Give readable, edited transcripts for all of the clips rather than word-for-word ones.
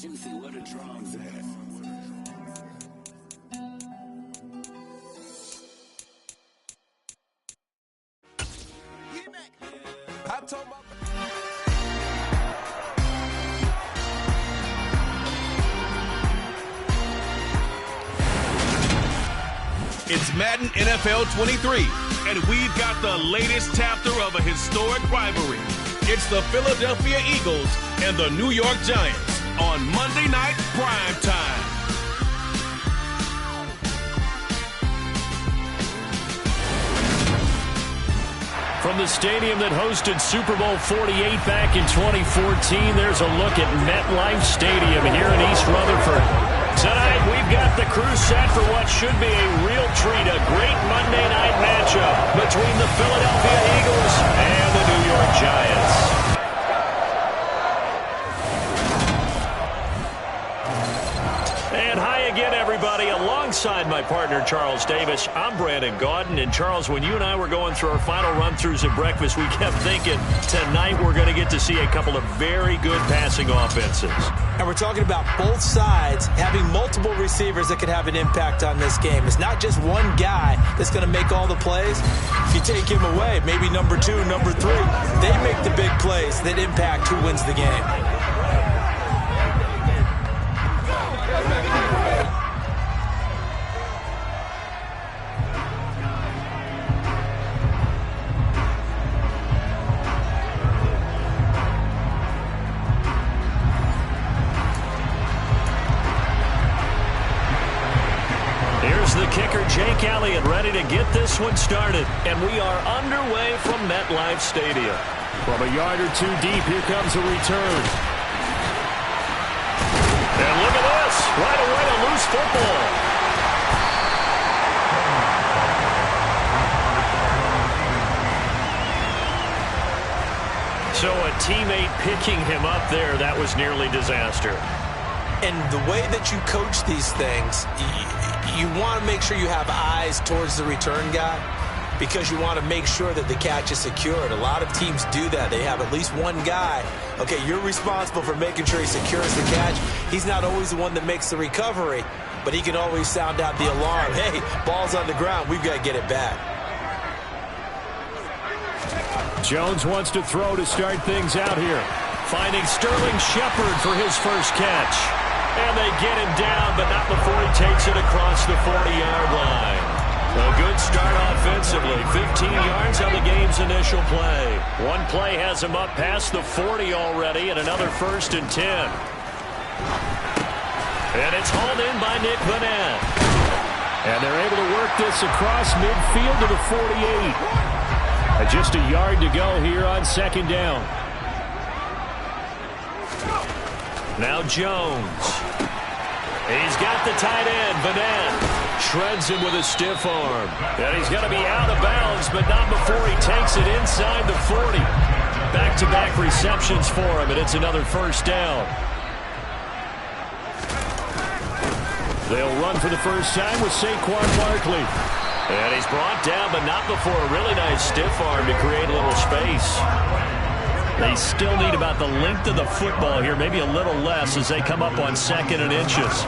Juicy, where the drums at? It's Madden NFL 23, and we've got the latest chapter of a historic rivalry. It's the Philadelphia Eagles and the New York Giants on Monday Night Prime Time. From the stadium that hosted Super Bowl 48 back in 2014, there's a look at MetLife Stadium here in East Rutherford. Tonight, we've got the crew set for what should be a real treat, a great Monday night matchup between the Philadelphia Eagles and the New York Giants. And hi again, everybody. Alongside my partner, Charles Davis, I'm Brandon Gaudin. And Charles, when you and I were going through our final run-throughs at breakfast, we kept thinking tonight we're going to get to see a couple of very good passing offenses. And we're talking about both sides having multiple receivers that could have an impact on this game. It's not just one guy that's going to make all the plays. If you take him away, maybe number 2, number 3, they make the big plays that impact who wins the game. The kicker, Jake Elliott, ready to get this one started. And we are underway from MetLife Stadium. From a yard or two deep, here comes a return. And look at this. Right away, a loose football. So a teammate picking him up there, that was nearly disaster. And the way that you coach these things, you want to make sure you have eyes towards the return guy because you want to make sure that the catch is secured. A lot of teams do that. They have at least one guy. Okay, you're responsible for making sure he secures the catch. He's not always the one that makes the recovery, but he can always sound out the alarm. Hey, ball's on the ground. We've got to get it back. Jones wants to throw to start things out here. Finding Sterling Shepard for his first catch. And they get him down, but not before he takes it across the 40-yard line. A good start offensively. 15 yards on the game's initial play. One play has him up past the 40 already, and another 1st and 10. And it's hauled in by Nick Vannett. And they're able to work this across midfield to the 48. Just a yard to go here on 2nd down. Now Jones. He's got the tight end, Vannett. Shreds him with a stiff arm. And he's going to be out of bounds, but not before he takes it inside the 40. Back-to-back receptions for him, and it's another 1st down. They'll run for the first time with Saquon Barkley. And he's brought down, but not before a really nice stiff arm to create a little space. They still need about the length of the football here, maybe a little less as they come up on 2nd and inches.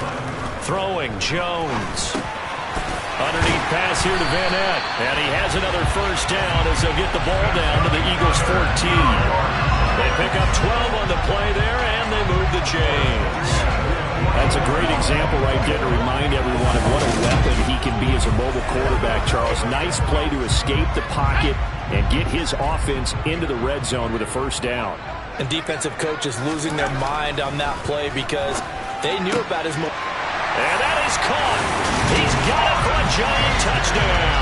Throwing, Jones. Underneath pass here to Vannett. And he has another 1st down as they'll get the ball down to the Eagles' 14. They pick up 12 on the play there, and they move the chains. That's a great example right there to remind everyone of what a weapon he can be as a mobile quarterback, Charles. Nice play to escape the pocket and get his offense into the red zone with a 1st down. And defensive coaches losing their mind on that play because they knew about his move. And that is caught. He's got it for a Giant touchdown.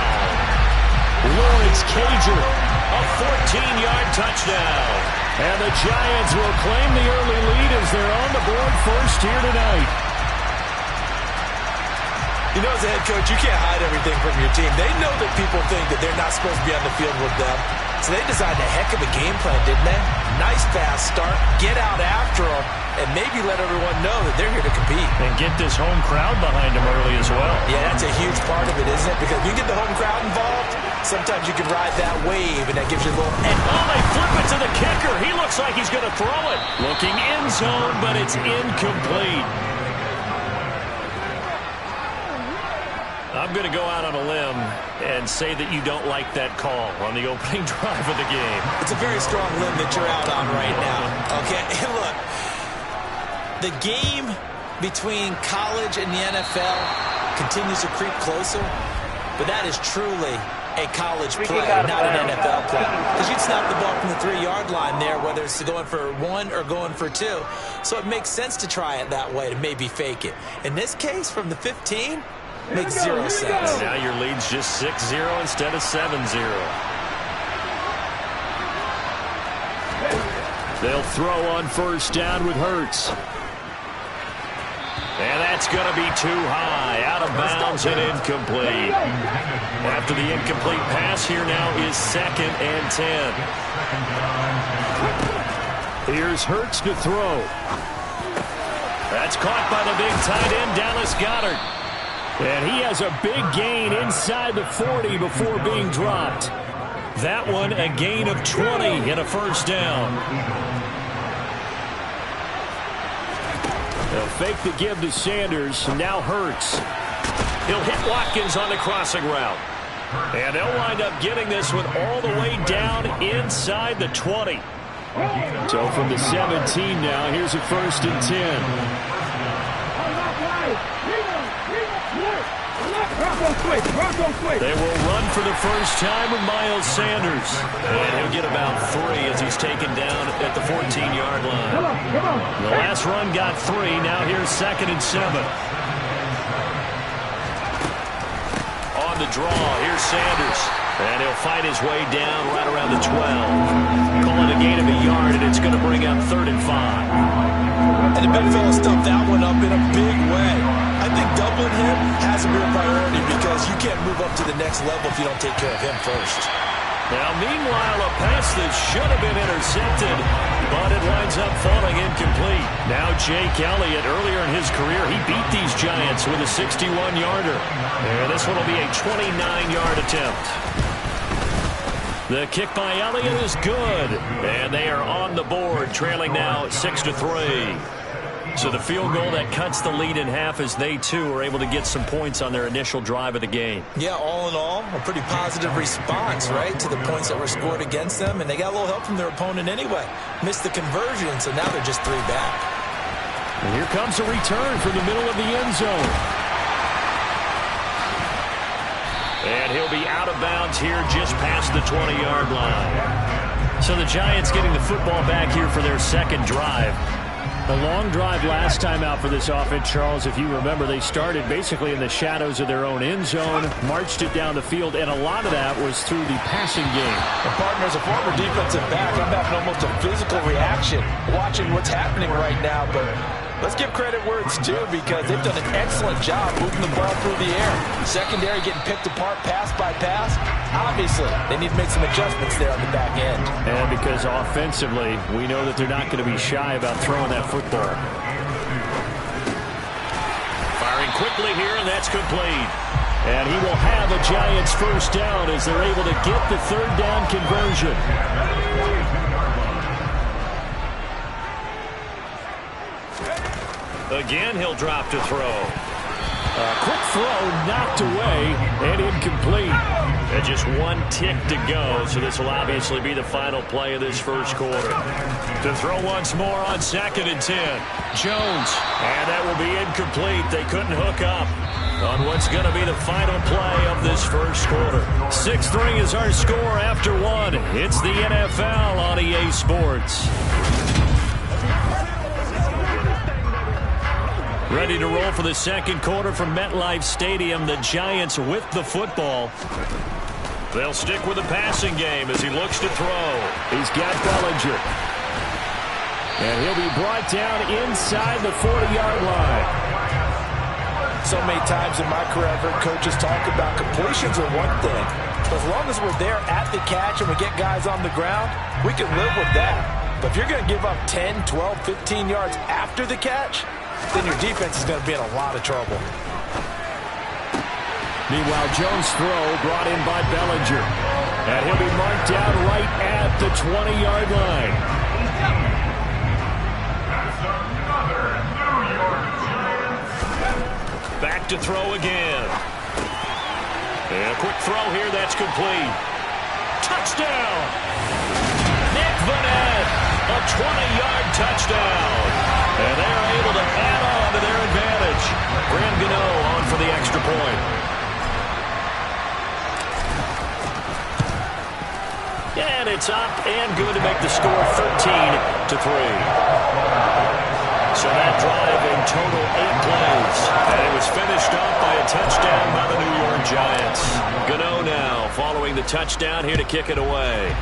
Lawrence Cager, a 14-yard touchdown. And the Giants will claim the early lead as they're on the board first here tonight. You know, as a head coach, you can't hide everything from your team. They know that people think that they're not supposed to be on the field with them. So they designed a heck of a game plan, didn't they? Nice fast start, get out after them, and maybe let everyone know that they're here to compete. And get this home crowd behind them early as well. Yeah, that's a huge part of it, isn't it? Because if you get the home crowd involved, Sometimes you can ride that wave, and that gives you a little... Oh, they flip it to the kicker. He looks like he's going to throw it. Looking end zone, but it's incomplete. I'm going to go out on a limb and say that you don't like that call on the opening drive of the game. It's a very strong limb that you're out on right now. Okay, look, the game between college and the NFL continues to creep closer, but that is truly a college play, not an NFL play. Because you'd snap the ball from the 3-yard line there, whether it's going for 1 or going for 2. So it makes sense to try it that way, to maybe fake it. In this case, from the 15, makes 0 sense. Now your lead's just 6-0 instead of 7-0. They'll throw on first down with Hurts. And that's going to be too high. Out of bounds and incomplete. After the incomplete pass, here now is 2nd and 10. Here's Hurts to throw. That's caught by the big tight end, Dallas Goedert. And he has a big gain inside the 40 before being dropped. That one a gain of 20 and a first down. They'll fake the give to Sanders. Now Hurts. He'll hit Watkins on the crossing route. And they'll wind up getting this one all the way down inside the 20. So from the 17 now, here's a 1st and 10. They will run for the first time with Miles Sanders. And he'll get about 3 as he's taken down at the 14-yard line. The last run got 3. Now here's 2nd and 7. On the draw, here's Sanders. And he'll fight his way down right around the 12. Call it a gain of a yard, and it's going to bring up 3rd and 5. And the big fella stuffed that one up in a big way. I think doubling him has a real priority because you can't move up to the next level if you don't take care of him first. Now, meanwhile, a pass that should have been intercepted, but it winds up falling incomplete. Now, Jake Elliott, earlier in his career, he beat these Giants with a 61-yarder. And this one will be a 29-yard attempt. The kick by Elliott is good. And they are on the board, trailing now 6-3. So the field goal that cuts the lead in half as they, too, are able to get some points on their initial drive of the game. Yeah, all in all, a pretty positive response, right, to the points that were scored against them. And they got a little help from their opponent anyway. Missed the conversion, so now they're just 3 back. And here comes a return from the middle of the end zone. And he'll be out of bounds here just past the 20-yard line. So the Giants getting the football back here for their 2nd drive. A long drive last time out for this offense, Charles. If you remember, they started basically in the shadows of their own end zone, marched it down the field, and a lot of that was through the passing game. The partner, as a former defensive back, I'm having almost a physical reaction watching what's happening right now, but let's give credit where it's due because they've done an excellent job moving the ball through the air. Secondary getting picked apart pass by pass. Obviously, they need to make some adjustments there on the back end. And because offensively, we know that they're not going to be shy about throwing that football. Firing quickly here, and that's complete. And he will have a Giants first down as they're able to get the 3rd down conversion. Again, he'll drop to throw. A quick throw knocked away and incomplete. And just 1 tick to go, so this will obviously be the final play of this first quarter. To throw once more on 2nd and 10. Jones, and that will be incomplete. They couldn't hook up on what's going to be the final play of this first quarter. 6-3 is our score after 1. It's the NFL on EA Sports. Ready to roll for the 2nd quarter from MetLife Stadium. The Giants with the football. They'll stick with the passing game as he looks to throw. He's got Bellinger. And he'll be brought down inside the 40-yard line. So many times in my career, I've heard coaches talk about completions are one thing. But as long as we're there at the catch and we get guys on the ground, we can live with that. But if you're going to give up 10, 12, 15 yards after the catch, then your defense is going to be in a lot of trouble. Meanwhile, Jones' throw brought in by Bellinger. And he'll be marked down right at the 20-yard line. Back to throw again. And a quick throw here, that's complete. Touchdown! Nick Vannett, a 20-yard touchdown. And they are able to add on to their advantage. Graham Gano on for the extra point. And it's up and good to make the score 13-3. So that drive in total 8 plays. And it was finished up by a touchdown by the New York Giants. Gano now following the touchdown here to kick it away.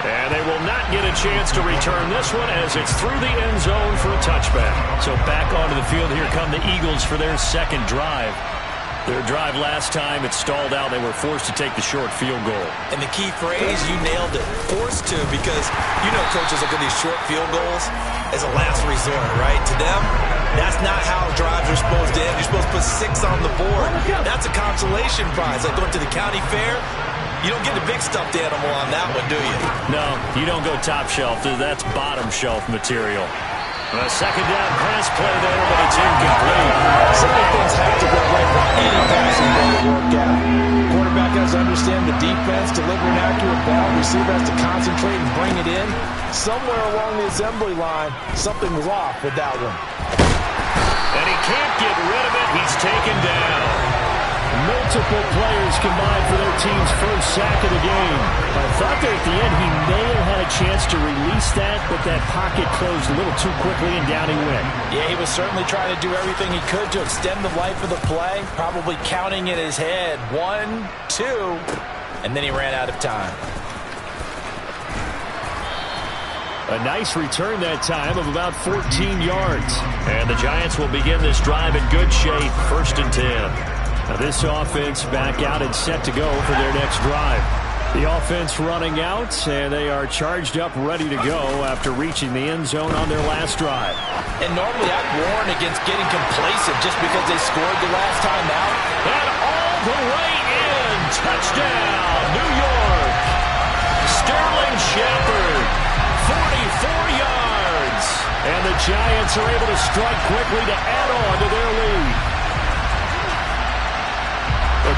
And they will not get a chance to return this one as it's through the end zone for a touchback. So back onto the field here come the Eagles for their second drive. Their drive last time, it stalled out. They were forced to take the short field goal. And the key phrase, you nailed it, forced to, because you know coaches look at these short field goals as a last resort, right? To them, that's not how drives are supposed to end. You're supposed to put 6 on the board. That's a consolation prize. Like going to the county fair, you don't get a big stuffed animal on that one, do you? No, you don't go top shelf. That's bottom shelf material. A second down pass play there, but it's incomplete. Simple things have to go right for any passing play to work out. Quarterback has to understand the defense, deliver an accurate ball. Receiver has to concentrate and bring it in. Somewhere along the assembly line, something was off with that one. And he can't get rid of it. He's taken down. Multiple players combined for their team's first sack of the game. I thought there at the end he may have had a chance to release that, but that pocket closed a little too quickly and down he went. Yeah, he was certainly trying to do everything he could to extend the life of the play, probably counting in his head 1, 2, and then he ran out of time. A nice return that time of about 14 yards. And the Giants will begin this drive in good shape, 1st and 10. Now this offense back out and set to go for their next drive. The offense running out, and they are charged up, ready to go after reaching the end zone on their last drive. And normally I'd warn against getting complacent just because they scored the last time out. And all the way in. Touchdown, New York. Sterling Shepard, 44 yards. And the Giants are able to strike quickly to add on to their lead.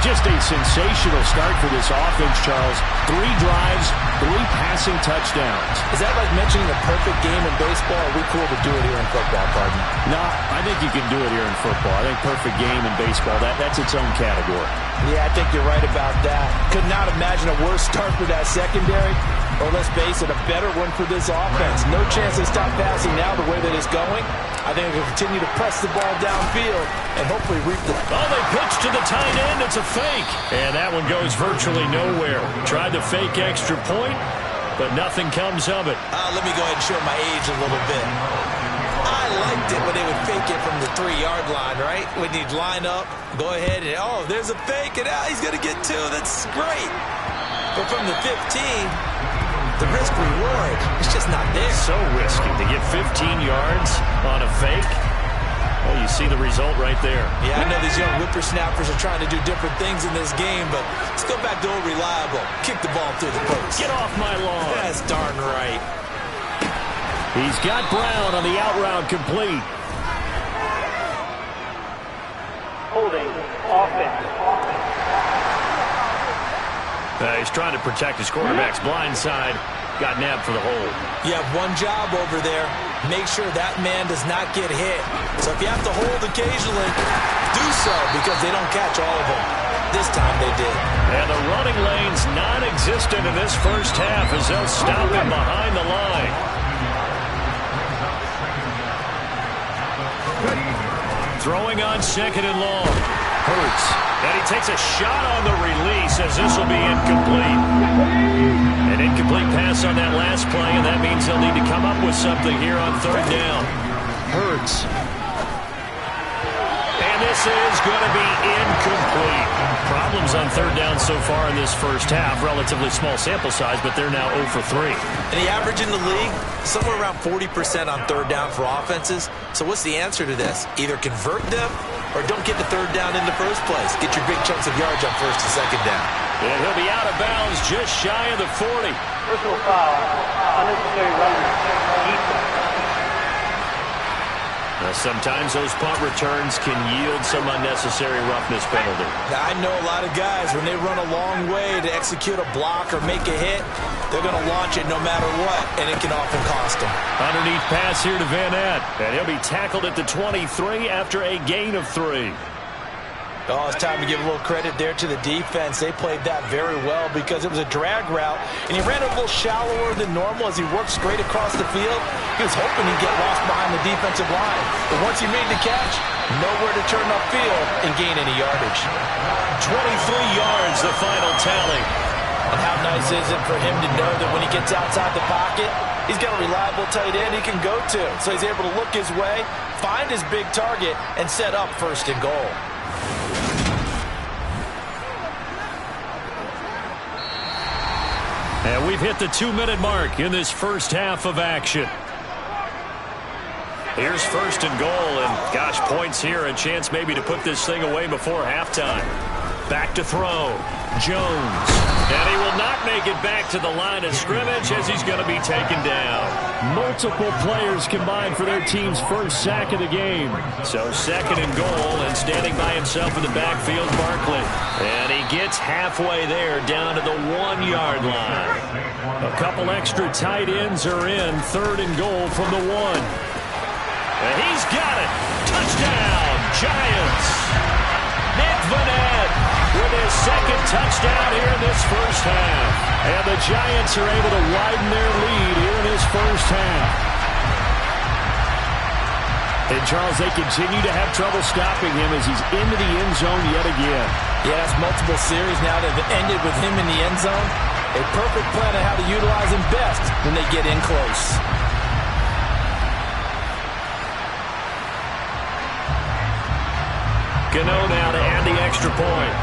Just a sensational start for this offense, Charles. 3 drives, 3 passing touchdowns. Is that like mentioning the perfect game in baseball? Are we cool to do it here in football, pardon? No, I think you can do it here in football. I think perfect game in baseball, that's its own category. Yeah, I think you're right about that. Could not imagine a worse start for that secondary. Or let's face it, a better one for this offense. No chance they stop passing now the way that it's going. I think they'll continue to press the ball downfield and hopefully reap the... Oh, they pitch to the tight end. It's a fake. And that one goes virtually nowhere. Tried to fake extra point, but nothing comes of it. Let me go ahead and show my age a little bit. I liked it when they would fake it from the 3-yard line, right? When you'd line up, go ahead and, oh, there's a fake, and he's going to get 2. That's great. But from the 15... the risk-reward, it's just not there. So risky to get 15 yards on a fake. Well, you see the result right there. Yeah, I know these young whippersnappers are trying to do different things in this game, but let's go back to old reliable. Kick the ball through the post. Get off my lawn. That's darn right. He's got Brown on the out route complete. Holding offense. He's trying to protect his quarterback's blind side. Got nabbed for the hold. You have one job over there. Make sure that man does not get hit. So if you have to hold occasionally, do so because they don't catch all of them. This time they did. And the running lane's non-existent in this first half as they'll stop him behind the line. Throwing on 2nd and long. Hurts. And he takes a shot on the release as this will be incomplete. An incomplete pass on that last play, and that means they'll need to come up with something here on 3rd down. Hurts. And this is going to be incomplete. Problems on 3rd down so far in this first half. Relatively small sample size, but they're now 0 for 3. And the average in the league, somewhere around 40% on 3rd down for offenses. So what's the answer to this? Either convert them or don't get the third down in the first place. Get your big chunks of yards on first and second down. And he'll be out of bounds just shy of the 40. Personal foul, unnecessary roughness, defense. Now, sometimes those punt returns can yield some unnecessary roughness penalty. Now, I know a lot of guys, when they run a long way to execute a block or make a hit, they're going to launch it no matter what, and it can often cost them. Underneath pass here to Van Ness, and he'll be tackled at the 23 after a gain of 3. Oh, it's time to give a little credit there to the defense. They played that very well because it was a drag route, and he ran a little shallower than normal as he worked straight across the field. He was hoping he'd get lost behind the defensive line. But once he made the catch, nowhere to turn upfield and gain any yardage. 23 yards, the final tally. And how nice is it for him to know that when he gets outside the pocket, he's got a reliable tight end he can go to. So he's able to look his way, find his big target, and set up first and goal. And we've hit the 2-minute mark in this first half of action. Here's first and goal, and gosh, points here, a chance maybe to put this thing away before halftime. Back to throw. Jones. And he will not make it back to the line of scrimmage as he's going to be taken down. Multiple players combined for their team's first sack of the game. So second and goal, and standing by himself in the backfield, Barkley. And he gets halfway there, down to the 1-yard line. A couple extra tight ends are in. Third and goal from the 1. And he's got it. Touchdown, Giants. Nick Vannett with his second touchdown here in this first half. And the Giants are able to widen their lead here in this first half. And, Charles, they continue to have trouble stopping him as he's into the end zone yet again. Yeah, that's multiple series now that have ended with him in the end zone. A perfect plan on how to utilize him best when they get in close. Gano now to add the extra point.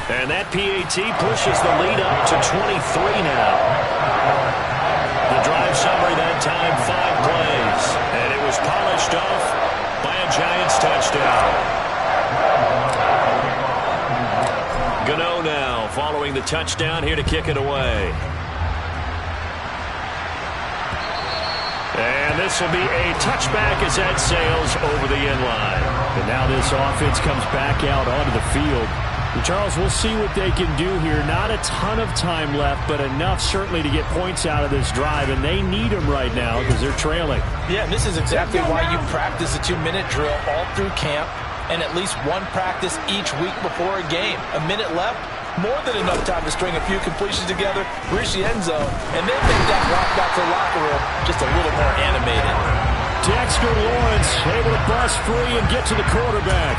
And that PAT pushes the lead up to 23 now. The drive summary that time, 5 plays. And it was polished off by a Giants touchdown. Gano now following the touchdown here to kick it away. And this will be a touchback as that sails over the end line. And now this offense comes back out onto the field. And Charles, we'll see what they can do here. Not a ton of time left, but enough certainly to get points out of this drive. And they need them right now because they're trailing. Yeah, and this is exactly why you practice a 2-minute drill all through camp and at least one practice each week before a game. A minute left, more than enough time to string a few completions together, reach the end zone, and then make that walk back to the locker room just a little more animated. Dexter Lawrence able to bust free and get to the quarterback.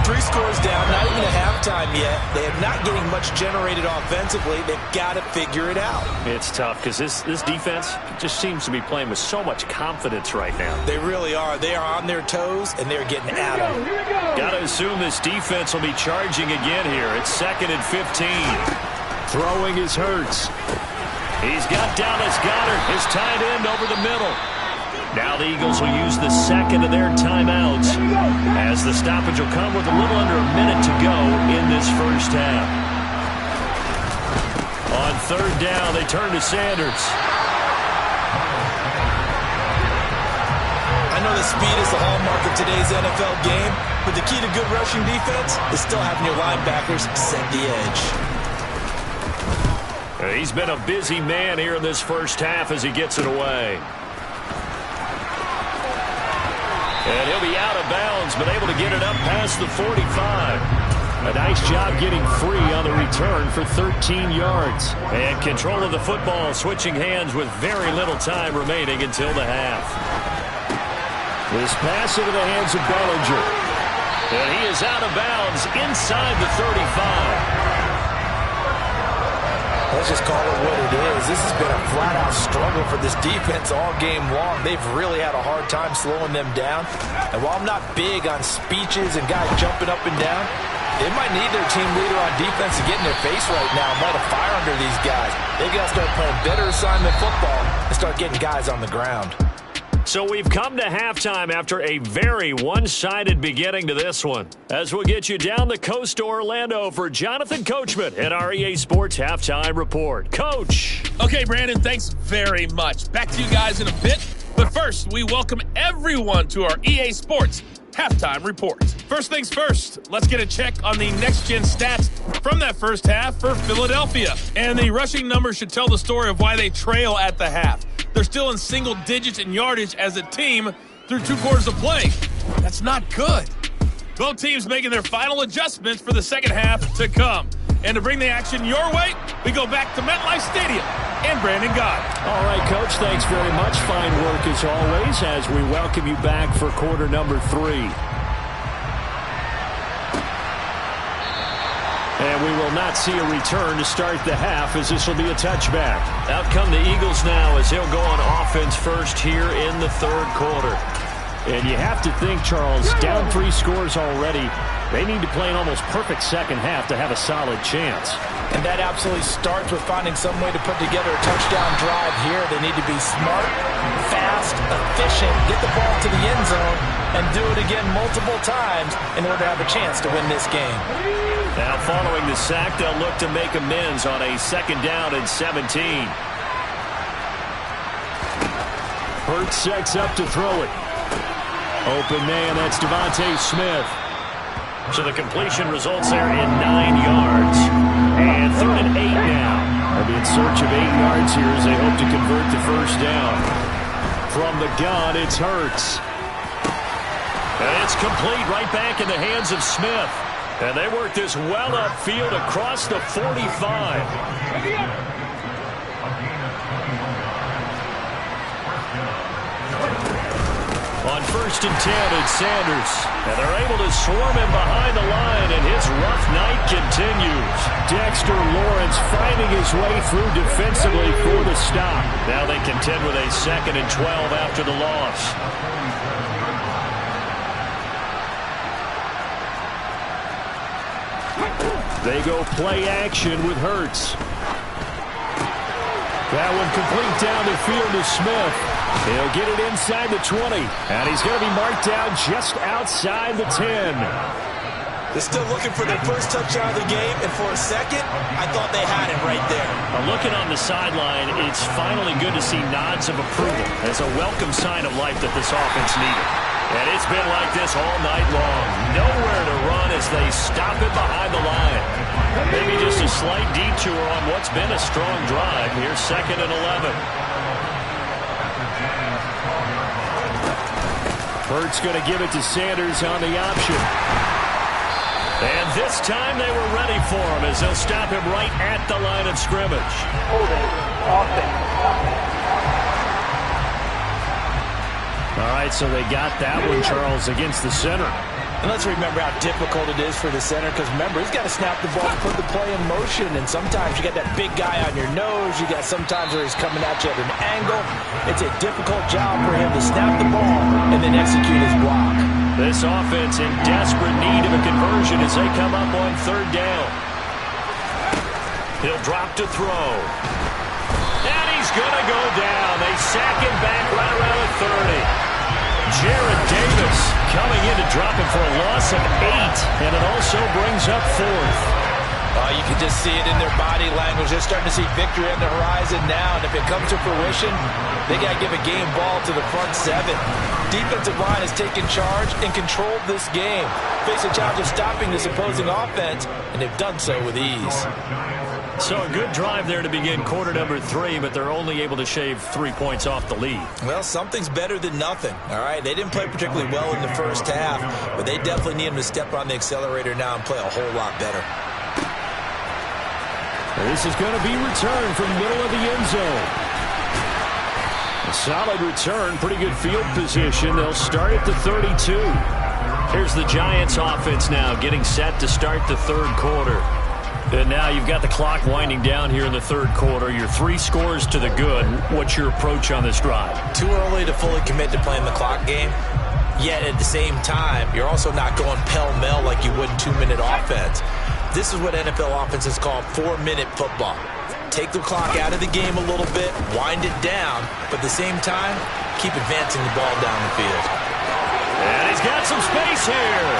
3 scores down, not even a halftime yet. They are not getting much generated offensively. They've got to figure it out. It's tough because this defense just seems to be playing with so much confidence right now. They really are. They are on their toes, and they're getting at them. Got to assume this defense will be charging again here. It's 2nd and 15. Throwing is Hurts. He's got Dallas Goedert, his tight end, over the middle. Now the Eagles will use the second of their timeouts as the stoppage will come with a little under a minute to go in this first half. On 3rd down, they turn to Sanders. I know that speed is the hallmark of today's NFL game, but the key to good rushing defense is still having your linebackers set the edge. He's been a busy man here in this first half as he gets it away. And he'll be out of bounds, but able to get it up past the 45. A nice job getting free on the return for 13 yards. And control of the football switching hands with very little time remaining until the half. This pass into the hands of Bellinger. And he is out of bounds inside the 35. Let's just call it what it is. This has been a flat-out struggle for this defense all game long. They've really had a hard time slowing them down. And while I'm not big on speeches and guys jumping up and down, they might need their team leader on defense to get in their face right now and light a fire under these guys. They got to start playing better assignment football and start getting guys on the ground. So we've come to halftime after a very one-sided beginning to this one. As we'll get you down the coast to Orlando for Jonathan Coachman at our EA Sports Halftime Report. Coach. Okay, Brandon, thanks very much. Back to you guys in a bit. But first, we welcome everyone to our EA Sports Halftime Report. First things first, let's get a check on the next-gen stats from that first half for Philadelphia. And the rushing numbers should tell the story of why they trail at the half. They're still in single digits in yardage as a team through 2 quarters of play. That's not good. Both teams making their final adjustments for the second half to come. And to bring the action your way, we go back to MetLife Stadium and Brandon Gaudin. All right, Coach, thanks very much. Fine work as always as we welcome you back for quarter number 3. And we will not see a return to start the half as this will be a touchback. Out come the Eagles now as they'll go on offense first here in the third quarter. And you have to think, Charles, down 3 scores already. They need to play an almost perfect second half to have a solid chance. And that absolutely starts with finding some way to put together a touchdown drive here. They need to be smart, fast, efficient, get the ball to the end zone, and do it again multiple times in order to have a chance to win this game. Now following the sack, they'll look to make amends on a 2nd down and 17. Hurts sets up to throw it. Open man, that's Devontae Smith. So the completion results there in 9 yards. And 3rd and 8 now. They'll be in search of 8 yards here as they hope to convert the first down. From the gun, it's Hurts. And it's complete right back in the hands of Smith. And they work this well upfield across the 45. On 1st and 10, it's Sanders. And they're able to swarm him behind the line, and his rough night continues. Dexter Lawrence finding his way through defensively for the stop. Now they contend with a 2nd and 12 after the loss. They go play action with Hurts. That one complete down the field to Smith. He'll get it inside the 20. And he's going to be marked down just outside the 10. They're still looking for their first touchdown of the game, and for a second, I thought they had it right there. Looking on the sideline, it's finally good to see nods of approval. It's a welcome sign of life that this offense needed. And it's been like this all night long. Nowhere to run as they stop it behind the line. Maybe just a slight detour on what's been a strong drive. Here's 2nd and 11. Hurts going to give it to Sanders on the option. And this time they were ready for him as they'll stop him right at the line of scrimmage. Holding, offense. All right, so they got that one, Charles, against the center. And let's remember how difficult it is for the center, because remember, he's got to snap the ball to put the play in motion, and sometimes you got that big guy on your nose. You got sometimes where he's coming at you at an angle. It's a difficult job for him to snap the ball and then execute his block. This offense in desperate need of a conversion as they come up on 3rd down. He'll drop to throw. And he's going to go down. They sack him back right around the 30. Jarrad Davis coming in to drop him for a loss of 8. And it also brings up 4th. You can just see it in their body language. They're starting to see victory on the horizon now. And if it comes to fruition, they got to give a game ball to the front 7. Defensive line has taken charge and controlled this game. Face a challenge of stopping this opposing offense, and they've done so with ease. So a good drive there to begin quarter number 3, but they're only able to shave 3 points off the lead. Well, something's better than nothing, all right? They didn't play particularly well in the first half, but they definitely need them to step on the accelerator now and play a whole lot better. This is going to be returned from the middle of the end zone. A solid return, pretty good field position. They'll start at the 32. Here's the Giants offense now getting set to start the third quarter. And now you've got the clock winding down here in the third quarter. You're 3 scores to the good. What's your approach on this drive? Too early to fully commit to playing the clock game. Yet at the same time, you're also not going pell-mell like you would in 2-minute offense. This is what NFL offenses call 4-minute football. Take the clock out of the game a little bit, wind it down, but at the same time, keep advancing the ball down the field. And he's got some space here.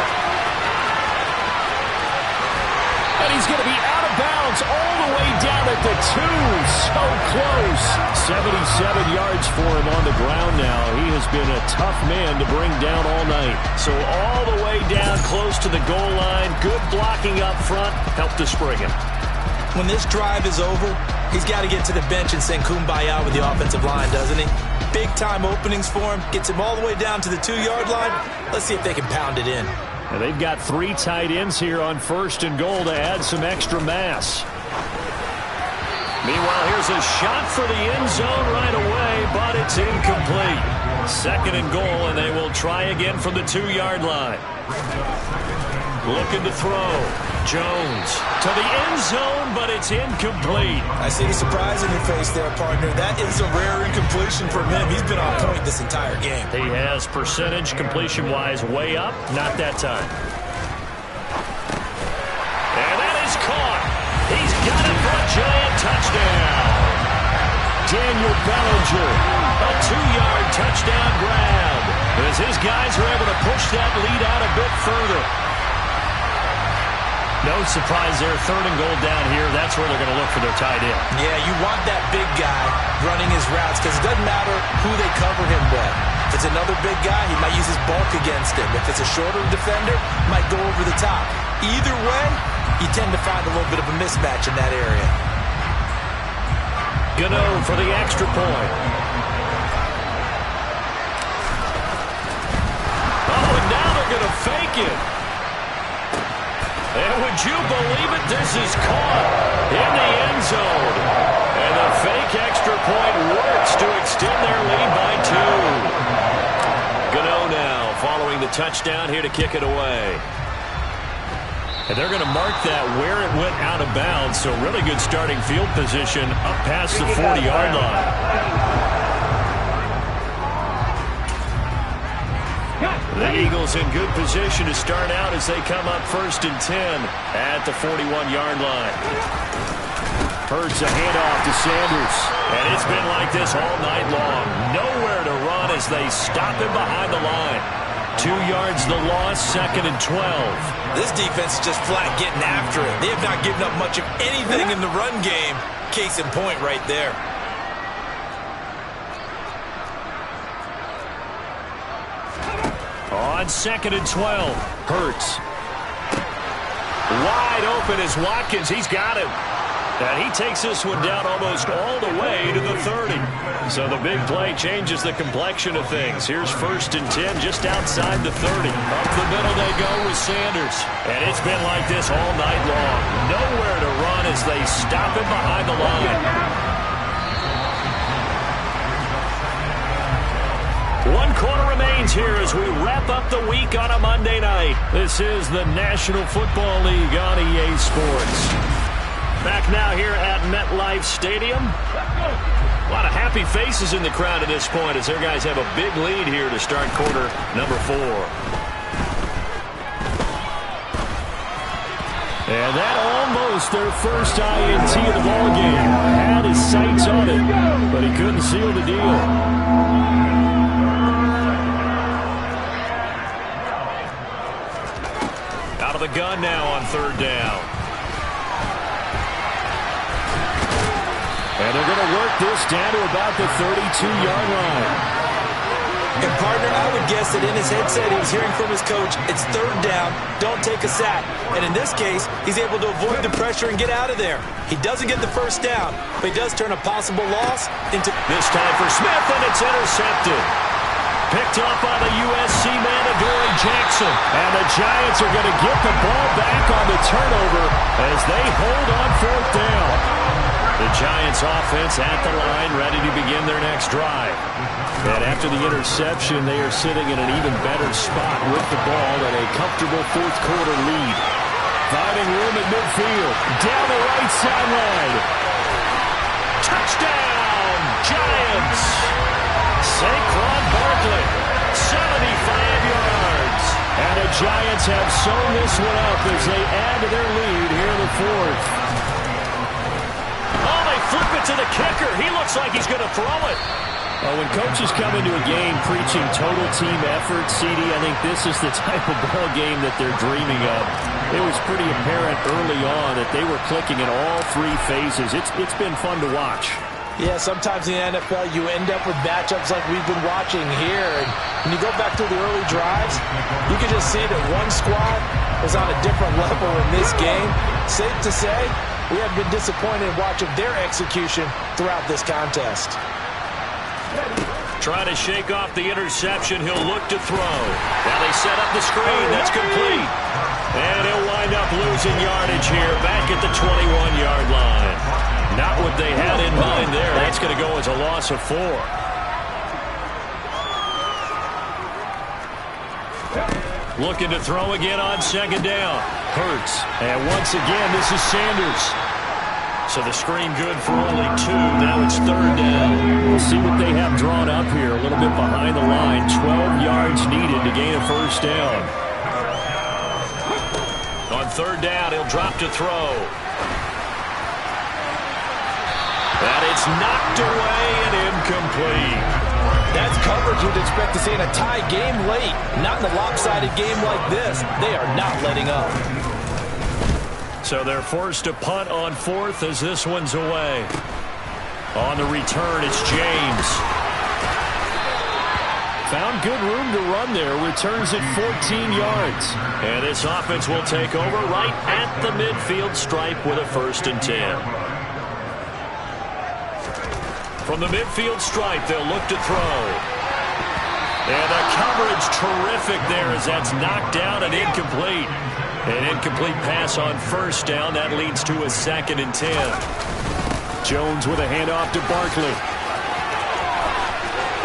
And he's going to be out of bounds all the way down at the 2. So close. 77 yards for him on the ground now. He has been a tough man to bring down all night. So all the way down close to the goal line. Good blocking up front. Helped to spring him. When this drive is over, he's got to get to the bench and sing Kumbaya with the offensive line, doesn't he? Big-time openings for him. Gets him all the way down to the 2-yard line. Let's see if they can pound it in. And they've got 3 tight ends here on 1st and goal to add some extra mass. Meanwhile, here's a shot for the end zone right away, but it's incomplete. 2nd and goal, and they will try again from the 2-yard line. Looking to throw. Jones to the end zone, but it's incomplete. I see the surprise in your face there, partner. That is a rare incompletion from him. He's been on point this entire game. He has percentage completion-wise way up. Not that time. And that is caught. He's got it for a giant touchdown. Daniel Bellinger, a 2-yard touchdown grab. As his guys are able to push that lead out a bit further. No surprise there, 3rd and goal down here. That's where they're going to look for their tight end. Yeah, you want that big guy running his routes because it doesn't matter who they cover him with. If it's another big guy, he might use his bulk against him. If it's a shorter defender, he might go over the top. Either way, you tend to find a little bit of a mismatch in that area. Gano for the extra point. Oh, and now they're going to fake it. And would you believe it, this is caught in the end zone. And the fake extra point works to extend their lead by 2. Gano now following the touchdown here to kick it away. And they're going to mark that where it went out of bounds, so really good starting field position up past the 40-yard line. The Eagles in good position to start out as they come up 1st and 10 at the 41-yard line. Hurts a handoff to Sanders. And it's been like this all night long. Nowhere to run as they stop him behind the line. 2 yards the loss, 2nd and 12. This defense is just flat getting after it. They have not given up much of anything in the run game. Case in point right there. On 2nd and 12, Hurts. Wide open is Watkins. He's got him. And he takes this one down almost all the way to the 30. So the big play changes the complexion of things. Here's 1st and 10 just outside the 30. Up the middle they go with Sanders. And it's been like this all night long. Nowhere to run as they stop him behind the line. 1 quarter remains here as we wrap up the week on a Monday night. This is the National Football League on EA Sports. Back now here at MetLife Stadium. A lot of happy faces in the crowd at this point as their guys have a big lead here to start quarter number 4. And that almost their first INT of the ballgame. Had his sights on it, but he couldn't seal the deal. Out of the gun now on 3rd down. And they're going to work this down to about the 32-yard line. And, partner, I would guess that in his headset he was hearing from his coach, it's 3rd down, don't take a sack. And in this case, he's able to avoid the pressure and get out of there. He doesn't get the 1st down, but he does turn a possible loss into... This time for Smith, and it's intercepted. Picked up by the USC man, Adoree Jackson. And the Giants are going to get the ball back on the turnover as they hold on 4th down. The Giants offense at the line, ready to begin their next drive. And after the interception, they are sitting in an even better spot with the ball and a comfortable 4th quarter lead. Finding room at midfield. Down the right sideline. Touchdown, Giants! Saquon Barkley, 75 yards. And the Giants have sewn this one up as they add to their lead here in the 4th. Oh, they flip it to the kicker. He looks like he's going to throw it. When coaches come into a game preaching total team effort, CD, I think this is the type of ball game that they're dreaming of. It was pretty apparent early on that they were clicking in all three phases. It's been fun to watch. Yeah, sometimes in the NFL you end up with matchups like we've been watching here. And when you go back to the early drives, you can just see that one squad is on a different level in this game. Safe to say, we have been disappointed watching their execution throughout this contest. Trying to shake off the interception. He'll look to throw. Now they set up the screen. That's complete. And he'll wind up losing yardage here back at the 21-yard line. Not what they had in mind there. That's going to go as a loss of 4. Looking to throw again on second down. Hurts. And once again, this is Sanders. So the screen good for only 2. Now it's third down. We'll see what they have drawn up here. A little bit behind the line. 12 yards needed to gain a first down. On third down, he'll drop to throw. And it's knocked away and incomplete. That's coverage you'd expect to see in a tie game late. Not in a lopsided game like this. They are not letting up. So they're forced to punt on 4th as this one's away. On the return, it's James. Found good room to run there. Returns at 14 yards. And this offense will take over right at the midfield stripe with a 1st and 10. From the midfield stripe, they'll look to throw. And the coverage terrific there as that's knocked down and incomplete. An incomplete pass on first down. That leads to a 2nd and 10. Jones with a handoff to Barkley.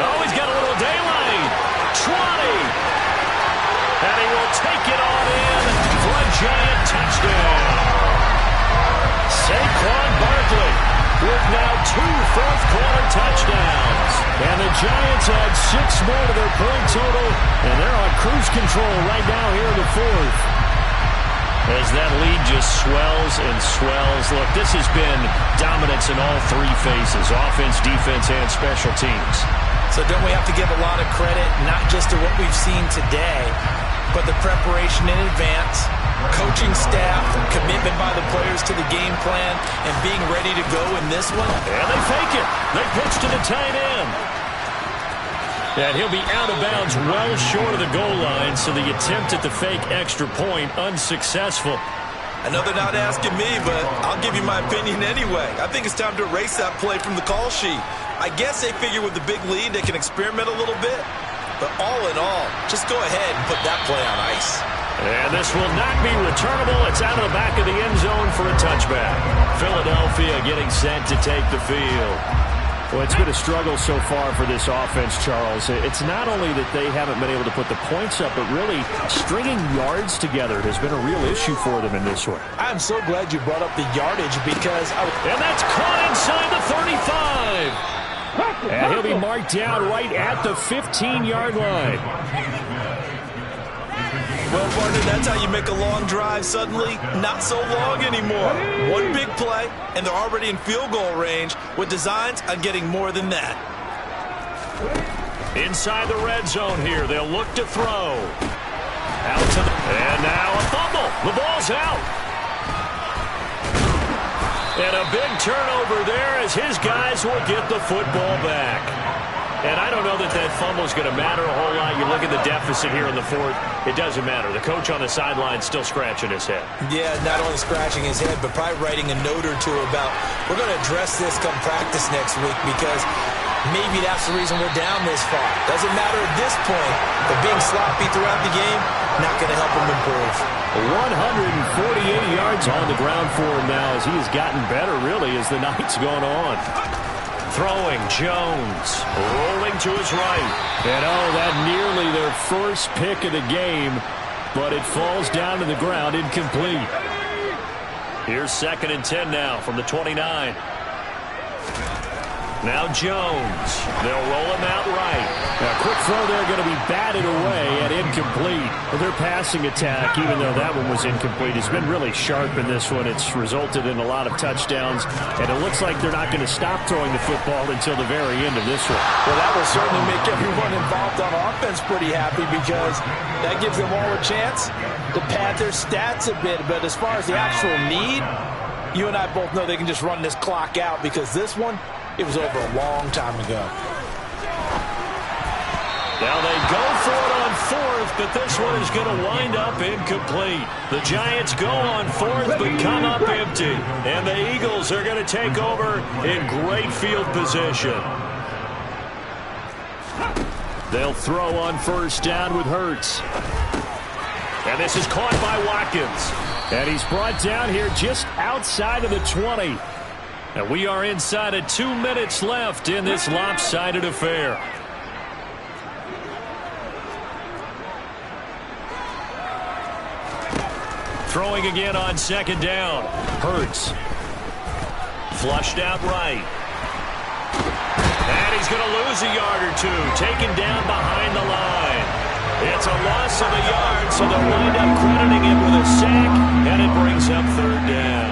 Oh, he's got a little daylight. 20. And he will take it on in for a giant touchdown. Saquon Barkley with now 2 fourth-quarter touchdowns. And the Giants add 6 more to their point total, and they're on cruise control right now here in the 4th. As that lead just swells and swells. Look, this has been dominance in all 3 phases, offense, defense, and special teams. So don't we have to give a lot of credit, not just to what we've seen today, but the preparation in advance, coaching staff, commitment by the players to the game plan, and being ready to go in this one. And they fake it. They pitch to the tight end. And he'll be out of bounds well short of the goal line, so the attempt at the fake extra point unsuccessful. I know they're not asking me, but I'll give you my opinion anyway. I think it's time to erase that play from the call sheet. I guess they figure with the big lead they can experiment a little bit. But all in all, just go ahead and put that play on ice. And this will not be returnable. It's out of the back of the end zone for a touchback. Philadelphia getting set to take the field. Well, it's been a struggle so far for this offense, Charles. It's not only that they haven't been able to put the points up, but really stringing yards together has been a real issue for them in this one. I'm so glad you brought up the yardage because And that's caught inside the 35. And he'll be marked down right at the 15-yard line. Well, partner, that's how you make a long drive suddenly not so long anymore. One big play, and they're already in field goal range with designs on getting more than that. Inside the red zone here, they'll look to throw. Out to the... And now a fumble. The ball's out. And a big turnover there as his guys will get the football back. And I don't know that that fumble is going to matter a whole lot. You look at the deficit here in the 4th, it doesn't matter. The coach on the sideline still scratching his head. Yeah, not only scratching his head, but probably writing a note or two about, we're going to address this come practice next week because maybe that's the reason we're down this far. Doesn't matter at this point, but being sloppy throughout the game, not going to help him improve. 148 yards on the ground for him now as he has gotten better, really, as the night's gone on. Throwing, Jones, rolling to his right. And that nearly their first pick of the game, but it falls down to the ground incomplete. Here's 2nd and 10 now from the 29. Now Jones. They'll roll him out right. Now, quick throw there going to be batted away at incomplete. Well, their passing attack, even though that one was incomplete, has been really sharp in this one. It's resulted in a lot of touchdowns, and it looks like they're not going to stop throwing the football until the very end of this one. Well, that will certainly make everyone involved on offense pretty happy because that gives them all a chance to pad their stats a bit. But as far as the actual need, you and I both know they can just run this clock out because this one, it was over a long time ago. Now they go for it on fourth, but this one is going to wind up incomplete. The Giants go on fourth, but come up empty. And the Eagles are going to take over in great field position. They'll throw on first down with Hurts. And this is caught by Watkins. And he's brought down here just outside of the 20. And we are inside of 2 minutes left in this lopsided affair. Throwing again on second down. Hurts. Flushed out right. And he's going to lose a yard or two. Taken down behind the line. It's a loss of a yard, so they'll wind up crediting him with a sack, and it brings up third down.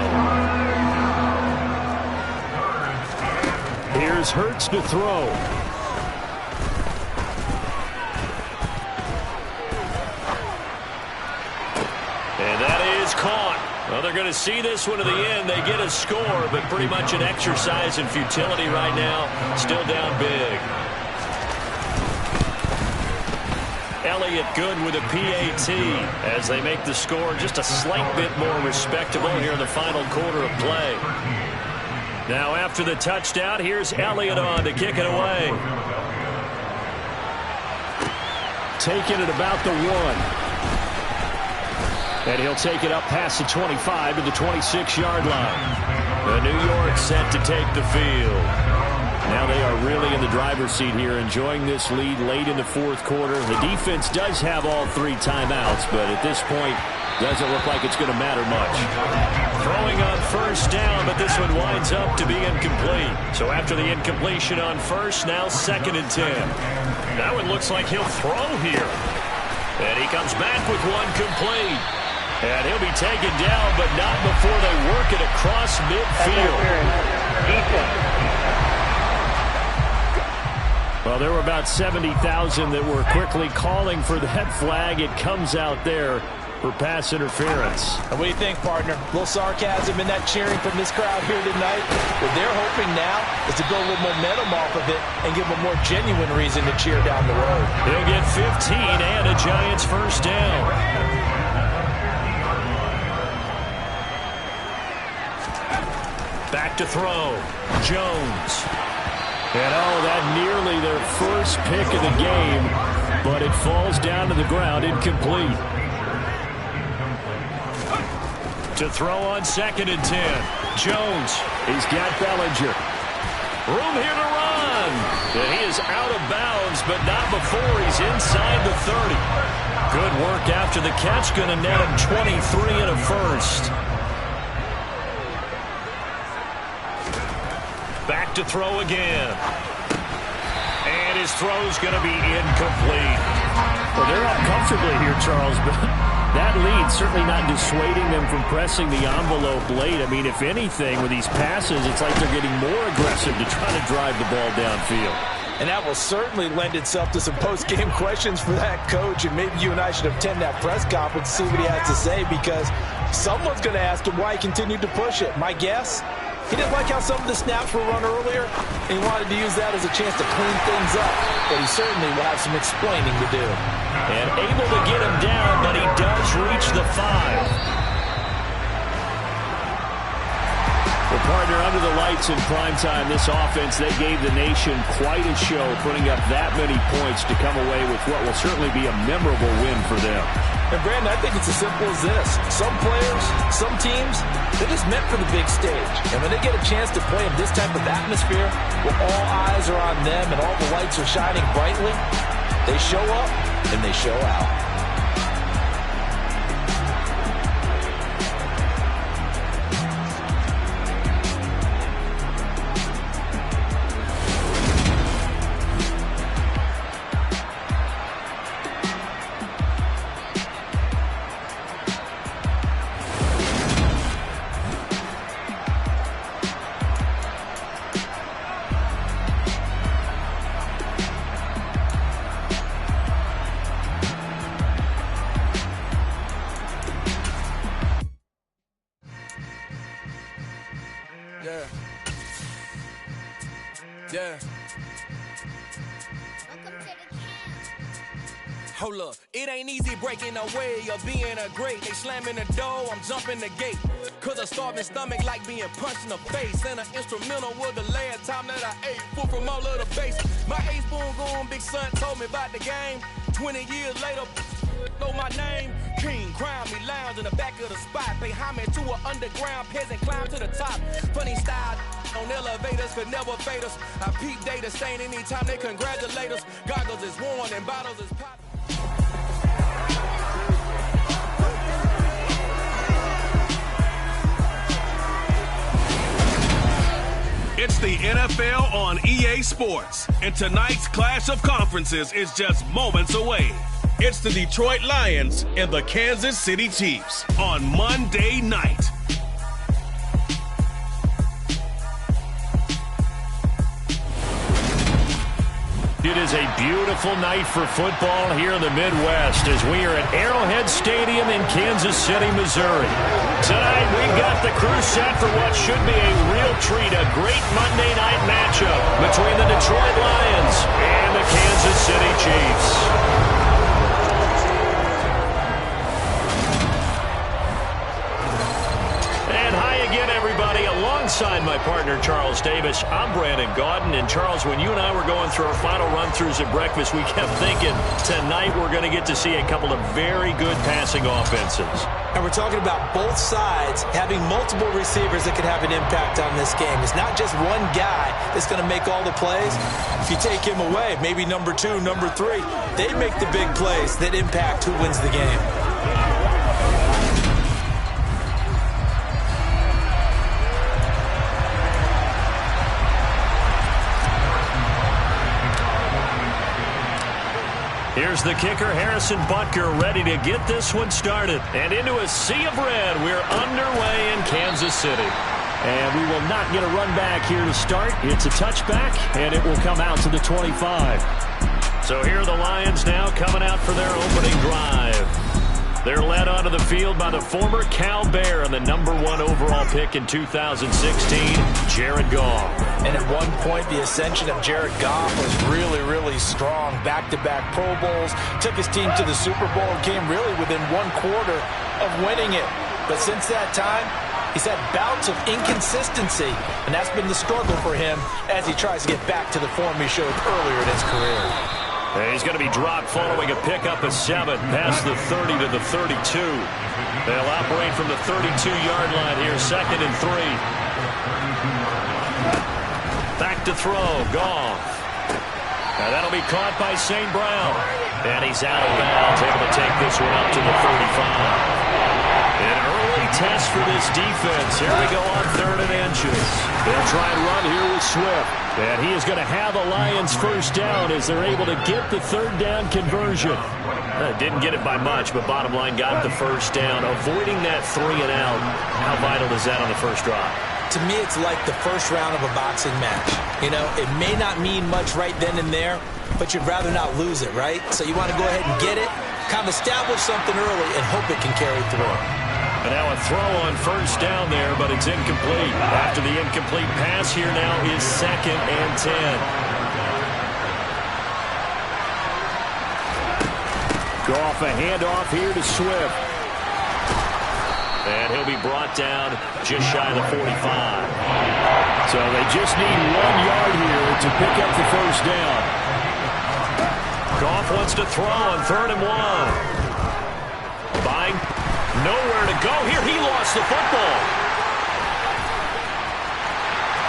Here's Hurts to throw. And that is caught. Well, they're going to see this one to the end. They get a score, but pretty much an exercise in futility right now. Still down big. Elliott good with a PAT as they make the score just a slight bit more respectable here in the final quarter of play. Now after the touchdown, here's Elliott on to kick it away. Taking it about the 1. And he'll take it up past the 25 to the 26-yard line. New York set to take the field. Now they are really in the driver's seat here, enjoying this lead late in the fourth quarter. The defense does have all 3 timeouts, but at this point, doesn't look like it's going to matter much. Throwing on first down, but this one winds up to be incomplete. So after the incompletion on first, now second and 10. That one looks like he'll throw here. And he comes back with one complete. And he'll be taken down, but not before they work it across midfield. Well, there were about 70,000 that were quickly calling for that flag. It comes out there for pass interference. And what do you think, partner? A little sarcasm in that cheering from this crowd here tonight. What they're hoping now is to build a little momentum off of it and give them a more genuine reason to cheer down the road. They'll get 15 and a Giants first down. Back to throw. Jones. And that nearly their first pick of the game, but it falls down to the ground incomplete. To throw on second and 10. Jones. He's got Bellinger. Room here to run. And he is out of bounds, but not before he's inside the 30. Good work after the catch. Going to net him 23 and a first. Back to throw again. And his throw's going to be incomplete. Well, they're up comfortably here, Charles, but that lead certainly not dissuading them from pressing the envelope late. I mean, if anything, with these passes, it's like they're getting more aggressive to try to drive the ball downfield. And that will certainly lend itself to some post-game questions for that coach, and maybe you and I should attend that press conference to see what he has to say, because someone's going to ask him why he continued to push it. My guess? He didn't like how some of the snaps were run earlier, and he wanted to use that as a chance to clean things up. But he certainly will have some explaining to do. And able to get him down, but he does reach the 5. Well, partner, under the lights in primetime, this offense, they gave the nation quite a show, putting up that many points to come away with what will certainly be a memorable win for them. And Brandon, I think it's as simple as this. Some players, some teams, they're just meant for the big stage. And when they get a chance to play in this type of atmosphere, where all eyes are on them and all the lights are shining brightly, they show up and they show out. Yeah. Hold up, it ain't easy breaking away or being a great. They slamming the door, I'm jumping the gate. Cause a starving stomach like being punched in the face. And an instrumental was the last time that I ate food from all of the base. My ace boom goon, big son told me about the game. 20 years later, know my name. King, crown me, lounge in the back of the spot. Pay homage to an underground peasant, climb to the top. Funny style on elevators could never fade us. I peep data stain anytime they congratulate us. Goggles is worn and bottles is popped. It's the NFL on EA Sports, and tonight's clash of conferences is just moments away. It's the Detroit Lions and the Kansas City Chiefs on Monday night. It is a beautiful night for football here in the Midwest as we are at Arrowhead Stadium in Kansas City, Missouri. Tonight, we've got the crew set for what should be a real treat, a great Monday night matchup between the Detroit Lions and the Kansas City Chiefs. Alongside my partner, Charles Davis, I'm Brandon Gaudin. And Charles, when you and I were going through our final run-throughs at breakfast, we kept thinking tonight we're going to get to see a couple of very good passing offenses. And we're talking about both sides having multiple receivers that could have an impact on this game. It's not just one guy that's going to make all the plays. If you take him away, maybe number 2, number 3, they make the big plays that impact who wins the game. Here's the kicker, Harrison Butker, ready to get this one started. And into a sea of red, we're underway in Kansas City. And we will not get a run back here to start. It's a touchback, and it will come out to the 25. So here are the Lions now coming out for their opening drive. They're led onto the field by the former Cal Bear and the #1 overall pick in 2016, Jared Goff. And at one point, the ascension of Jared Goff was really, really strong. Back-to-back Pro Bowls, took his team to the Super Bowl, and came really within 1/4 of winning it. But since that time, he's had bouts of inconsistency, and that's been the struggle for him as he tries to get back to the form he showed earlier in his career. And he's going to be dropped following a pickup of 7 past the 30 to the 32. They'll operate from the 32-yard line here, 2nd and 3. Back to throw, Goff. Now that'll be caught by St. Brown. And he's out of bounds, able to take this one up to the 35. An early test for this defense. Here we go on 3rd and inches. They'll try and run here with Swift. And he is going to have a Lions first down as they're able to get the 3rd down conversion. Didn't get it by much, but bottom line got the first down. Avoiding that 3 and out. How vital is that on the first drive? To me, it's like the first round of a boxing match. You know, it may not mean much right then and there, but you'd rather not lose it, right? So you want to go ahead and get it, kind of establish something early, and hope it can carry through. And now a throw on first down there, but it's incomplete. After the incomplete pass, here now is 2nd and 10. Goff a handoff here to Swift. And he'll be brought down just shy of the 45. So they just need 1 yard here to pick up the first down. Goff wants to throw on 3rd and 1. Buying. Nowhere to go here. He lost the football.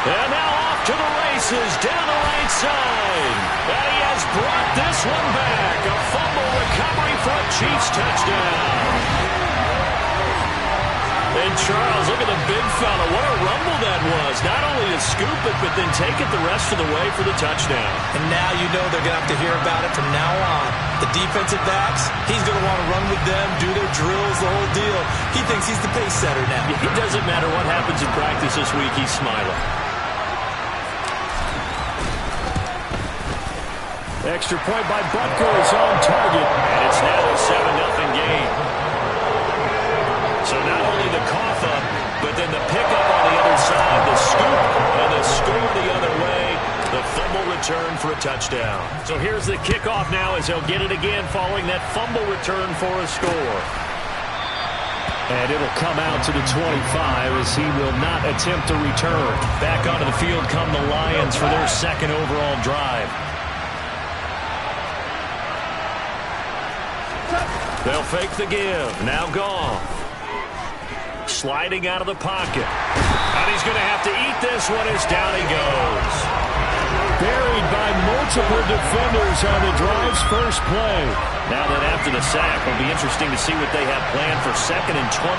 And now off to the races down the right side. And he has brought this one back. A fumble recovery for a Chiefs touchdown. And Charles, look at the big fella. What a rumble that was. Not only to scoop it, but then take it the rest of the way for the touchdown. And now you know they're going to have to hear about it from now on. The defensive backs, he's going to want to run with them, do their drills, the whole deal. He thinks he's the pace setter now. It doesn't matter what happens in practice this week, he's smiling. Extra point by Butker is on target. And it's now a 7-0 game. So not only the cough up, but then the pickup on the other side, the scoop, and the score the other way. The fumble return for a touchdown. So here's the kickoff now as he'll get it again following that fumble return for a score. And it'll come out to the 25 as he will not attempt to return. Back onto the field come the Lions for their second overall drive. They'll fake the give. Now Goff. Sliding out of the pocket. And he's going to have to eat this one as down he goes. Buried by multiple defenders on the drive's first play. Now that after the sack, it'll be interesting to see what they have planned for 2nd and 23.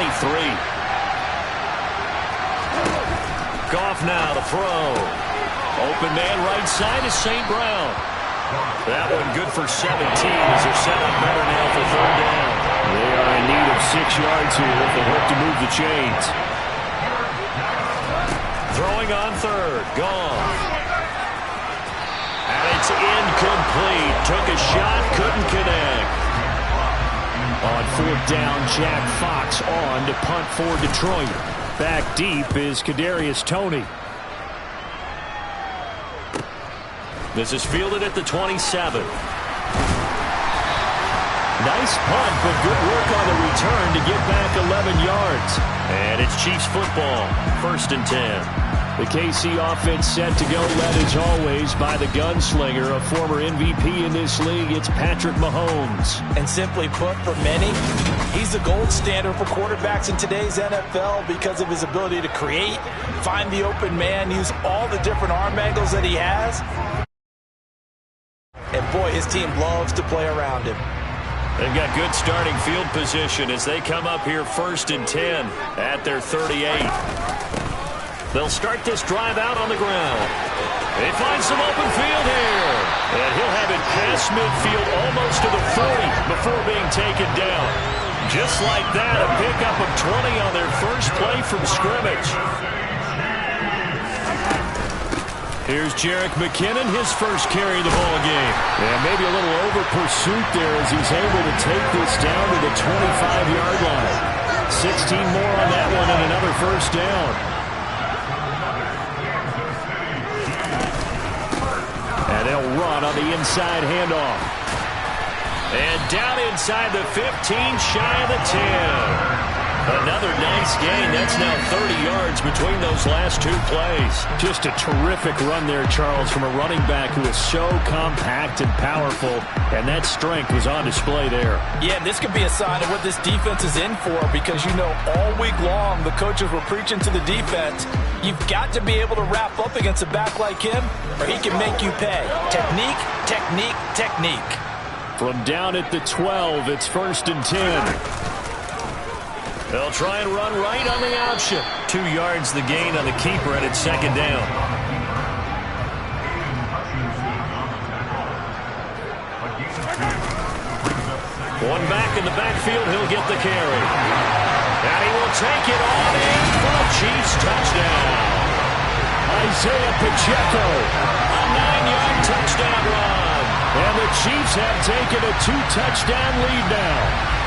Goff now to throw. Open man right side is St. Brown. That one good for 17 as they're set up better now for 3rd down. They are in need of 6 yards here if they hope to move the chains. Throwing on 3rd. Goff. And it's incomplete. Took a shot, couldn't connect. On 4th down, Jack Fox on to punt for Detroit. Back deep is Kadarius Toney. This is fielded at the 27. Nice punt, but good work on the return to get back 11 yards. And it's Chiefs football, 1st and 10. The KC offense set to go, led as always by the gunslinger, a former MVP in this league. It's Patrick Mahomes. And simply put, for many, he's the gold standard for quarterbacks in today's NFL because of his ability to create, find the open man, use all the different arm angles that he has. And boy, his team loves to play around him. They've got good starting field position as they come up here 1st and 10 at their 38. They'll start this drive out on the ground. They find some open field here. And he'll have it past midfield almost to the 40 before being taken down. Just like that, a pickup of 20 on their first play from scrimmage. Here's Jerick McKinnon, his first carry of the ball game. And maybe a little over pursuit there as he's able to take this down to the 25-yard line. 16 more on that one and another first down. And they'll run on the inside handoff. And down inside the 15, shy of the 10. Another nice gain. That's now 30 yards between those last 2 plays. Just a terrific run there, Charles, from a running back who is so compact and powerful, and that strength was on display there. Yeah, this could be a sign of what this defense is in for because, you know, all week long the coaches were preaching to the defense, you've got to be able to wrap up against a back like him or he can make you pay. Technique, technique, technique. From down at the 12, it's 1st and 10. They'll try and run right on the option. 2 yards the gain on the keeper, and it's 2nd down. One back in the backfield, he'll get the carry. And he will take it on in for a Chiefs touchdown. Isaiah Pacheco. A 9-yard touchdown run. And the Chiefs have taken a 2-touchdown lead now.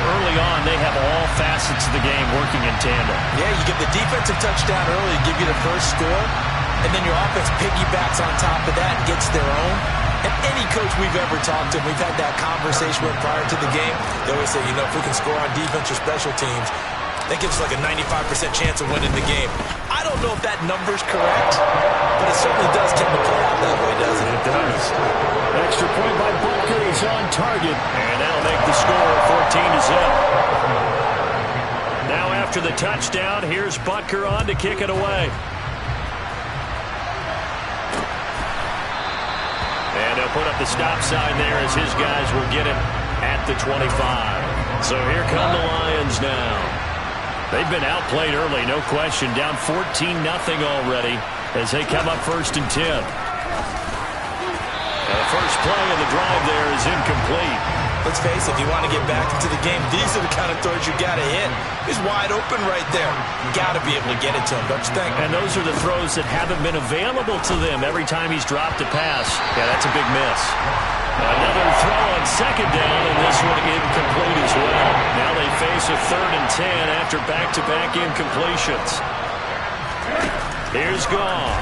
Early on, they have all facets of the game working in tandem. Yeah, you get the defensive touchdown early to give you the first score, and then your offense piggybacks on top of that and gets their own. And any coach we've ever talked to, we've had that conversation with prior to the game, they always say, you know, if we can score on defense or special teams, that gives us like a 95% chance of winning the game. I don't know if that number's correct, but it certainly does tend to play out that way, doesn't it? It does. Extra point by Butker is on target. And that'll make the score 14-0. Now after the touchdown, here's Butker on to kick it away. And he'll put up the stop sign there as his guys will get it at the 25. So here come the Lions now. They've been outplayed early, no question. Down 14-0 already as they come up 1st and 10. And the first play of the drive there is incomplete. Let's face it, if you want to get back into the game, these are the kind of throws you got to hit. He's wide open right there. Got to be able to get it to him, don't you think? And those are the throws that haven't been available to them every time he's dropped a pass. Yeah, that's a big miss. Another throw on 2nd down, and this one incomplete as well. Now they face a 3rd and 10 after back-to-back incompletions. Here's Goff.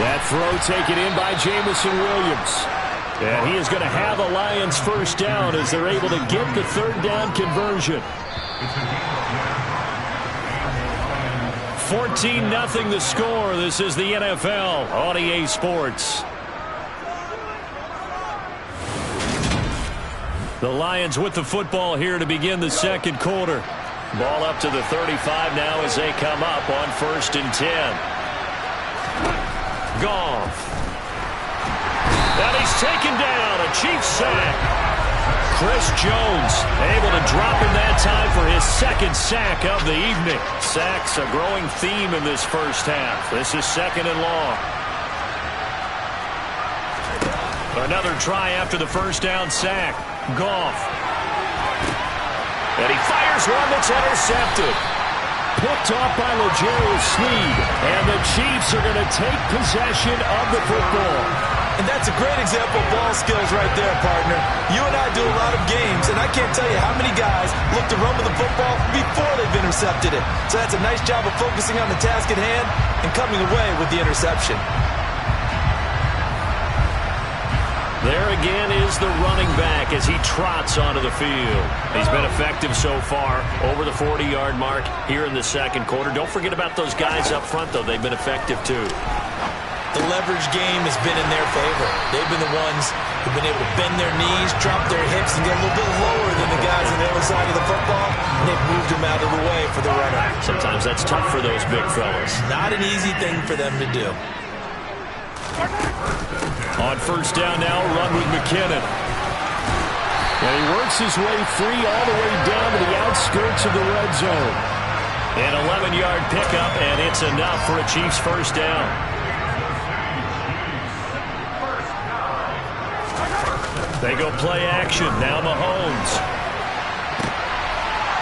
That throw taken in by Jameson Williams. And he is going to have a Lions first down as they're able to get the third down conversion. 14-0 the score. This is the NFL on EA Sports. The Lions with the football here to begin the second quarter. Ball up to the 35 now as they come up on 1st and 10. Goff. And he's taken down. A Chiefs sack. Chris Jones able to drop him that time for his second sack of the evening. Sacks a growing theme in this first half. This is 2nd and long. Another try after the first down sack. Goff. And he fires one that's intercepted. Picked off by L'Jarius Sneed. And the Chiefs are going to take possession of the football. And that's a great example of ball skills right there, partner. You and I do a lot of games, and I can't tell you how many guys look to run with the football before they've intercepted it. So that's a nice job of focusing on the task at hand and coming away with the interception. There again is the running back as he trots onto the field. He's been effective so far over the 40-yard mark here in the second quarter. Don't forget about those guys up front, though. They've been effective, too. The leverage game has been in their favor. They've been the ones who've been able to bend their knees, drop their hips, and get a little bit lower than the guys on the other side of the football, and they've moved them out of the way for the runner. Sometimes that's tough for those big fellas. Not an easy thing for them to do. On 1st down now, run with McKinnon. And he works his way free all the way down to the outskirts of the red zone. An 11-yard pickup, and it's enough for a Chiefs first down. They go play action. Now Mahomes.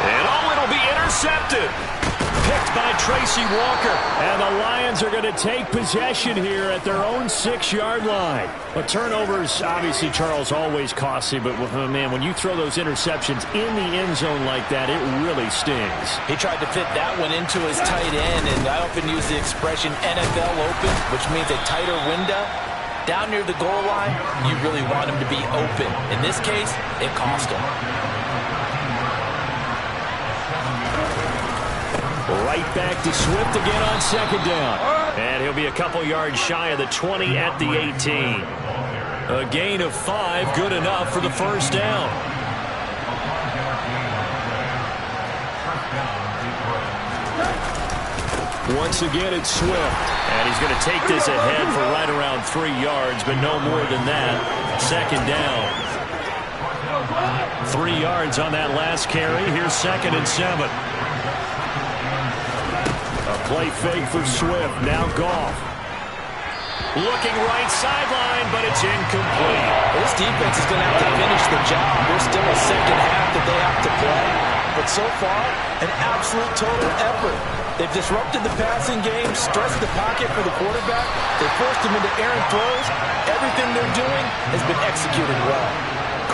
And it'll be intercepted. Picked by Tracy Walker. And the Lions are going to take possession here at their own 6-yard line. But turnovers, obviously, Charles, always costly. But, man, when you throw those interceptions in the end zone like that, it really stings. He tried to fit that one into his tight end, and I often use the expression NFL open, which means a tighter window. Down near the goal line, you really want him to be open. In this case, it cost him. Right back to Swift again on 2nd down. And he'll be a couple yards shy of the 20 at the 18. A gain of 5, good enough for the first down. Once again, it's Swift. And he's going to take this ahead for right around 3 yards, but no more than that. 2nd down. 3 yards on that last carry. Here's 2nd and 7. A play fake for Swift. Now Goff. Looking right sideline, but it's incomplete. This defense is going to have to finish the job. There's still a second half that they have to play. But so far, an absolute total effort. They've disrupted the passing game, stressed the pocket for the quarterback. They forced him into errant throws. Everything they're doing has been executed well.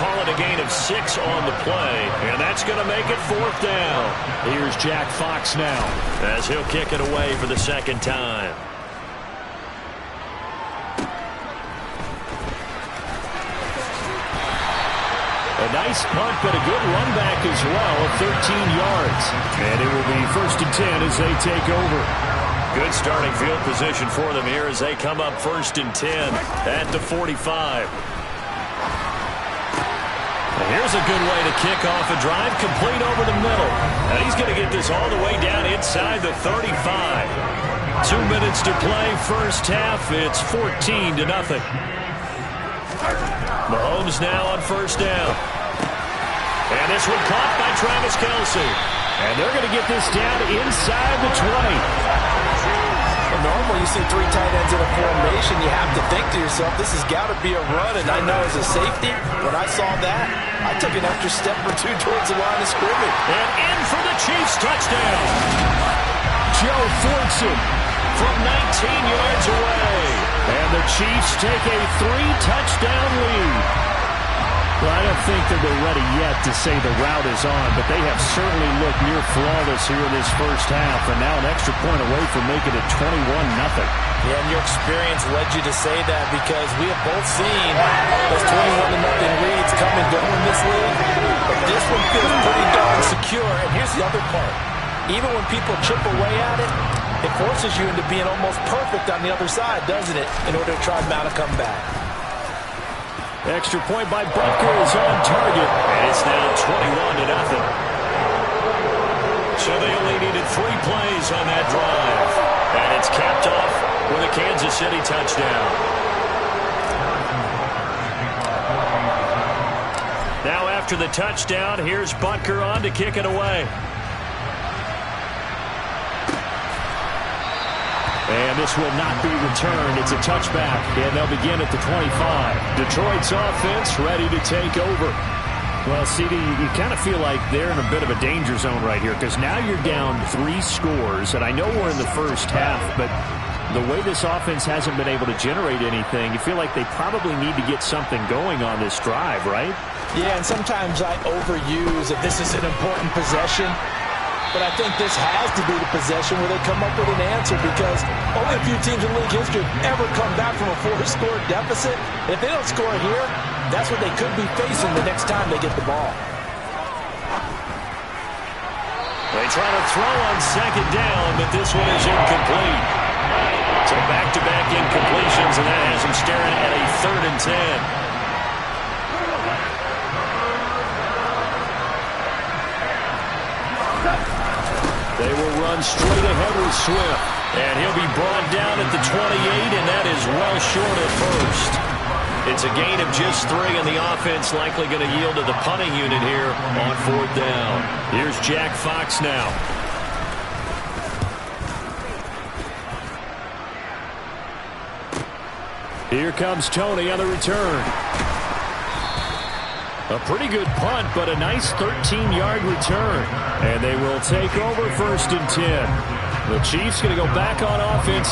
Call it a gain of 6 on the play, and that's going to make it 4th down. Here's Jack Fox now, as he'll kick it away for the second time. A nice punt, but a good run back as well of 13 yards. And it will be 1st and 10 as they take over. Good starting field position for them here as they come up 1st and 10 at the 45. And here's a good way to kick off a drive, complete over the middle. And he's going to get this all the way down inside the 35. 2 minutes to play, first half. It's 14-0. Mahomes now on 1st down. And this one caught by Travis Kelce. And they're going to get this down inside the 20. Well, normally you see 3 tight ends in a formation, you have to think to yourself, this has got to be a run. And I know as a safety, when I saw that, I took an extra step or 2 towards the line of scrimmage. And in for the Chiefs touchdown. Joe Fortson from 19 yards away. And the Chiefs take a 3-touchdown lead. Well, I don't think that they're ready yet to say the route is on, but they have certainly looked near flawless here in this first half, and now an extra point away from making it 21-0. Yeah, and your experience led you to say that because we have both seen those 21-0 leads come and go in this league, but this one feels pretty darn secure. And here's the other part. Even when people chip away at it, it forces you into being almost perfect on the other side, doesn't it, in order to try and mount a comeback. Extra point by Butker is on target. And it's now 21-0. So they only needed 3 plays on that drive. And it's capped off with a Kansas City touchdown. Now after the touchdown, here's Butker on to kick it away. And this will not be returned. It's a touchback, and they'll begin at the 25. Detroit's offense ready to take over. Well, CD, you kind of feel like they're in a bit of a danger zone right here because now you're down 3 scores, and I know we're in the first half, but the way this offense hasn't been able to generate anything, you feel like they probably need to get something going on this drive, right? Yeah, and sometimes I overuse if this is an important possession. But I think this has to be the possession where they come up with an answer because only a few teams in league history have ever come back from a 4-score deficit. And if they don't score here, that's what they could be facing the next time they get the ball. They try to throw on second down, but this one is incomplete. So back-to-back incompletions, and that has them staring at a 3rd and 10. They will run straight ahead with Swift. And he'll be brought down at the 28, and that is well short at first. It's a gain of just 3, and the offense likely going to yield to the punting unit here on 4th down. Here's Jack Fox now. Here comes Tony on the return. A pretty good punt, but a nice 13-yard return. And they will take over 1st and 10. The Chiefs going to go back on offense.